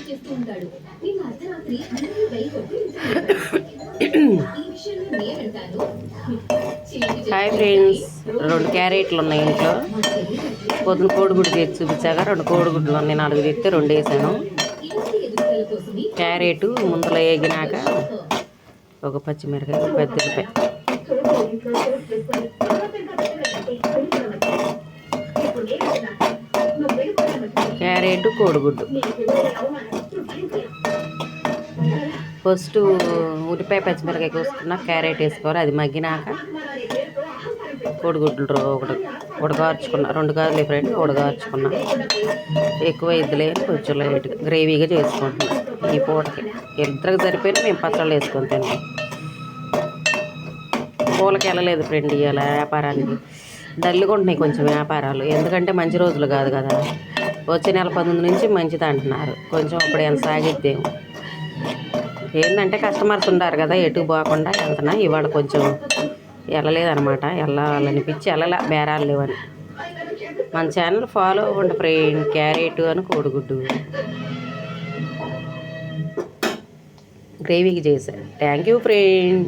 Hi friends, 2 క్యారెట్లు ఉన్నాయి ఇంట్లో. పొద్దున కోడిగుడ్డు తెచ్చి చూపించాక 2 కోడిగుడ్లు ఉన్నాయి, 4 తెస్తే 2 వేసాను. క్యారెట్ ముందులో వేగినాక ఒక పచ్చిమిరకాయ, పెద్ద ఉల్లిపాయ, క్యారెట్, కోడిగుడ్డు. ఫస్ట్ ఉల్లిపాయ పచ్చిమిరకాయ కోసుకున్న క్యారెట్ వేసుకోవాలి. అది మగ్గినాక కోడిగుడ్లు ఒకటి ఉడగార్చుకున్నా, 2 కాదులే ఫ్రెండ్, ఉడగార్చుకున్నా. ఎక్కువ ఇద్దులే, కొంచెం లైట్గా గ్రేవీగా చేసుకుంటున్నాం ఈ పూటకి. ఇద్దరికి సరిపోయినా మేము పచ్చళ్ళు వేసుకొని తిన్నాం. పూలకి వెళ్ళలేదు ఫ్రెండ్ ఇవాళ వ్యాపారానికి. డల్గా ఉంటున్నాయి కొంచెం వ్యాపారాలు, ఎందుకంటే మంచి రోజులు కాదు కదా. వచ్చే నెల 19 నుంచి మంచిది అంటున్నారు. కొంచెం అప్పుడు ఎంత సాగిద్దేమో. ఏంటంటే కస్టమర్స్ ఉండారు కదా, ఎటు పోకుండా వెళ్తున్నా. ఇవాళ కొంచెం వెళ్ళలేదనమాట, వెళ్ళాలనిపించి వెళ్ళలా, బేరాలు లేవని. మన ఛానల్ ఫాలో అవ్వండి ఫ్రెండ్. క్యారెట్ అని కోడిగుడ్డు గ్రేవీకి చేశాను. Thank you friend.